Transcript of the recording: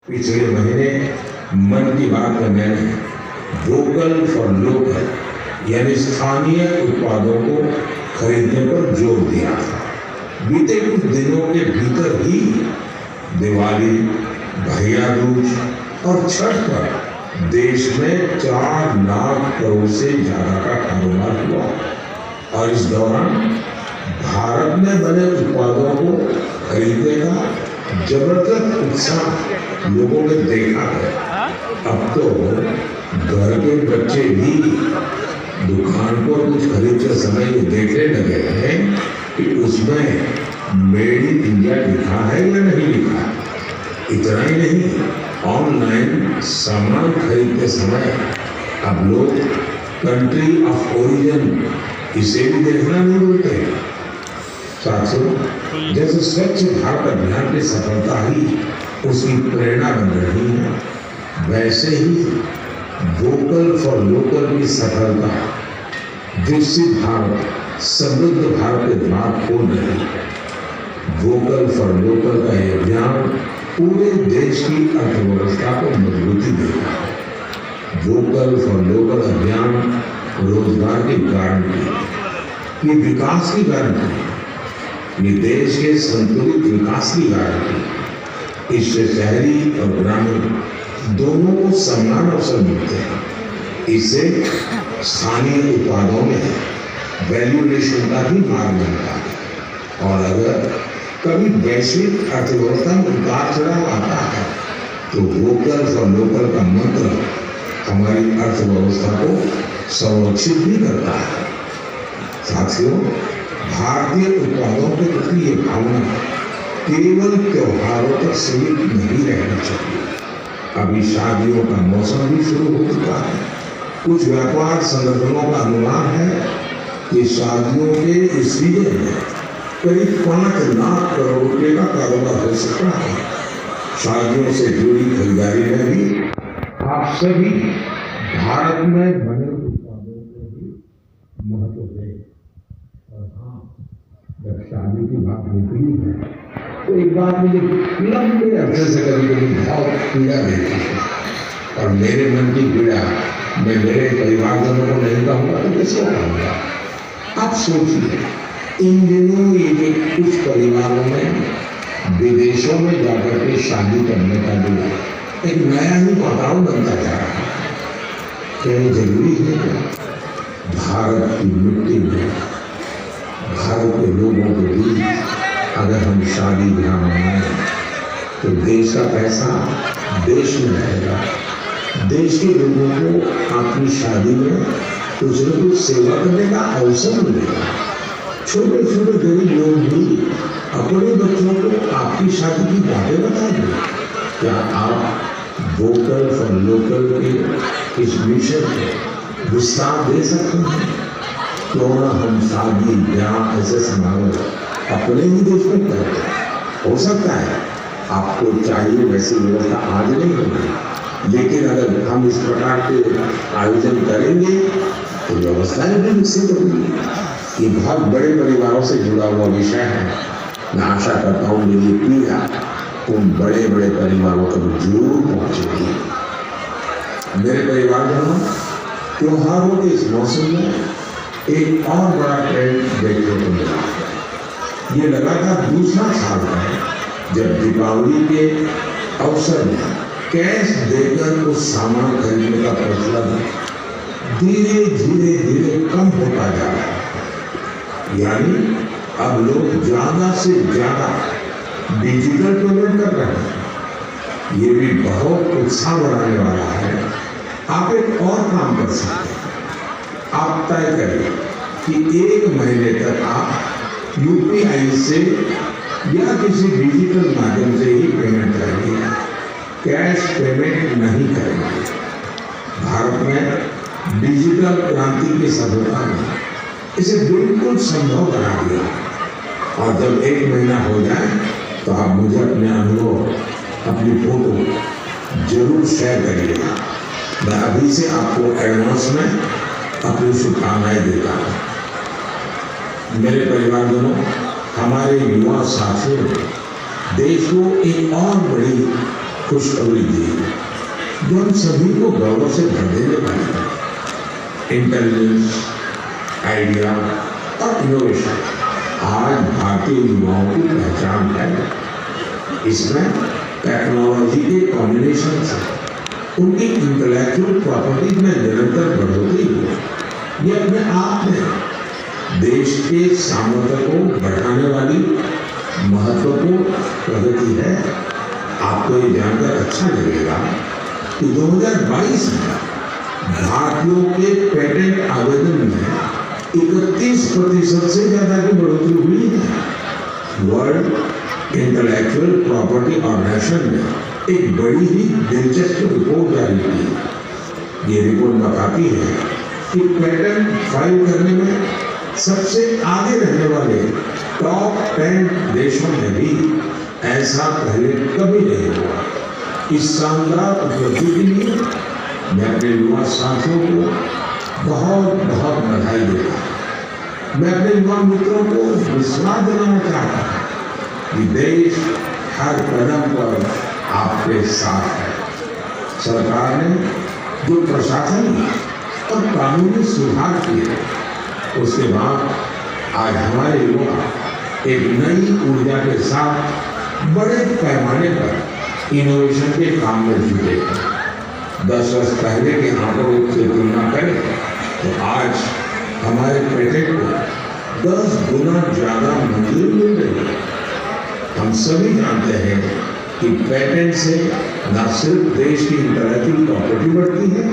पिछले महीने मन की बात में मैंने वोकल फॉर लोकल यानी स्थानीय उत्पादों को खरीदने पर जोर दिया था। बीते कुछ दिनों के भीतर ही दिवाली, भैया दूज और छठ पर देश में 4 लाख करोड़ से ज्यादा का कारोबार हुआ और इस दौरान भारत में बने उत्पादों को खरीदने का जबरदस्त उत्साह लोगों ने देखा है। अब तो घर के बच्चे भी दुकान पर कुछ खरीदते समय ये देखने लगे हैं कि उसमें मेड इन इंडिया लिखा है या नहीं लिखा। इतना ही नहीं, ऑनलाइन सामान खरीदते समय अब लोग कंट्री ऑफ ओरिजिन इसे भी देखना नहीं भूलते। साथियों, जैसे स्वच्छ भारत अभियान की सफलता ही उसकी प्रेरणा बन रही है, वैसे ही वोकल फॉर लोकल की सफलता विकसित भारत, समृद्ध भारत के द्वार खोल रही है। वोकल फॉर लोकल का यह अभियान पूरे देश की अर्थव्यवस्था को मजबूती देगा। वोकल फॉर लोकल अभियान रोजगार की गारंटी, ये विकास की गारंटी, ये देश के संतुलित विकास की गारंटी। इससे शहरी और ग्रामीण दोनों को समान अवसर मिलते हैं। इससे स्थानीय उत्पादों में वैल्यूएशन का भी मार्ग बनता है और अगर कभी वैश्विक अर्थव्यवस्था में उतार चढ़ाव आता है तो वोकल फॉर लोकल का मंत्र हमारी अर्थव्यवस्था को संरक्षित भी करता है। साथियों, भारतीय उत्पादों के प्रति ये भावना केवल त्योहारों तक सीमित नहीं रहनी चाहिए। अभी शादियों का मौसम भी शुरू हो चुका है। कुछ व्यापार संगठनों का अनुमान है कि शादियों के इस सीजन में करीब 5 लाख करोड़ रुपए का कारोबार हो सकता है। शादियों से जुड़ी खरीदारी में भी आप सभी भारत में बने उत्पादों को भी महत्व दें। और हाँ, जब शादी की बात निकली है तो एक बात मुझे लंबे अरसे से कभी बहुत पीड़ा देती है और मेरे मन की पीड़ा मैं मेरे परिवारजनों को नहीं कहूँगा तो किसको कहूँगा। आप सोचिए, इन दिनों ये कुछ परिवारों में विदेशों में जाकर के शादी करने का जो एक नया ही वातावरण बनता जा रहा है। क्या ये जरूरी है क्या? भारत की मिट्टी में, भारत के लोगों के बीच अगर हम शादी ब्याह मनाएं तो देश का पैसा देश में रहेगा। देश के लोगों को अपनी शादी में कुछ न कुछ सेवा करने का अवसर मिलेगा। छोटे छोटे गरीब लोग भी अपने बच्चों को आपकी शादी की बातें बताएंगे। क्या आप वोकल फॉर लोकल के इस मिशन को विस्तार दे सकते हैं? क्यों ना हम शादी ब्याह ऐसे समारोह अपने ही देश में करते हैं। हो सकता है आपको चाहिए वैसी व्यवस्था आज नहीं होगी, लेकिन अगर हम इस प्रकार के आयोजन करेंगे तो व्यवस्थाएं भी विकसित होगी। ये बहुत बड़े परिवारों से जुड़ा हुआ विषय है। मैं आशा करता हूँ मेरी पीड़ा उन बड़े बड़े परिवारों तक जरूर पहुंचेगी। मेरे परिवारजनों, त्योहारों के इस मौसम में एक और बड़ा ट्रेंड देखने को मिला है। ये लगातार दूसरा साल है जब दीपावली के अवसर में कैश देकर कुछ सामान खरीदने का प्रचलन धीरे धीरे कम होता जा रहा है। यानी अब लोग ज्यादा से ज्यादा डिजिटल पेमेंट कर रहे हैं। ये भी बहुत उत्साह बढ़ाने वाला है। आप एक और काम कर सकते हैं। आप तय करें कि 1 महीने तक आप यूपीआई से या किसी डिजिटल माध्यम से ही पेमेंट करेंगे, कैश पेमेंट नहीं करेंगे। भारत में डिजिटल क्रांति की सफलता ने इसे बिल्कुल संभव बना दिया। और जब 1 महीना हो जाए तो आप मुझे अपने अनुभव, अपनी फोटो जरूर शेयर करिएगा। मैं अभी से आपको एडवांस में अपनी शुभकामनाएं देता हूँ। मेरे परिवारजनों, हमारे युवा साथियों ने देश को एक और बड़ी खुशखबरी दी जो हम सभी को गौरव से भर देने वाली है। इंटेलिजेंस, आइडिया और इनोवेशन आज भारतीय युवाओं की पहचान है। इसमें टेक्नोलॉजी के कॉम्बिनेशन से उनकी इंटेलेक्चुअल प्रॉपर्टी में निरंतर बढ़ोतरी हो, ये अपने आप में देश के सामर्थ्य को बढ़ाने वाली महत्वपूर्ण प्रगति है। आपको ये जानकर अच्छा लगेगा कि 2022 में भारतीयों के पेटेंट आवेदन में 31% से ज्यादा की बढ़ोतरी हुई है। वर्ल्ड इंटेलेक्चुअल प्रॉपर्टी ऑर्गेनाइजेशन ने एक बड़ी ही दिलचस्प रिपोर्ट जारी की। ये रिपोर्ट बताती है कि पेटेंट फाइल करने में सबसे आगे रहने वाले टॉप 10 देशों में भी ऐसा पहले कभी नहीं हुआ। इस शानदार उपलब्धि के लिए मैं अपने युवा साथियों को बहुत बहुत बधाई देता हूँ। मैं अपने युवा मित्रों को विश्वास दिलाना चाहता हूँ कि देश हर कदम पर आपके साथ है। सरकार ने जो प्रशासनिक और कानूनी सुधार किए, उसके बाद आज हमारे युवा एक नई ऊर्जा के साथ बड़े पैमाने पर इनोवेशन के काम में जुटे हैं। 10 वर्ष पहले के आंकड़ों से तुलना करें तो आज हमारे पेटेंट को 10 गुना ज्यादा मंजूरी मिल रही है। हम सभी जानते हैं कि पेटेंट से न सिर्फ देश की इंटेलेक्चुअल प्रॉपर्टी बढ़ती है,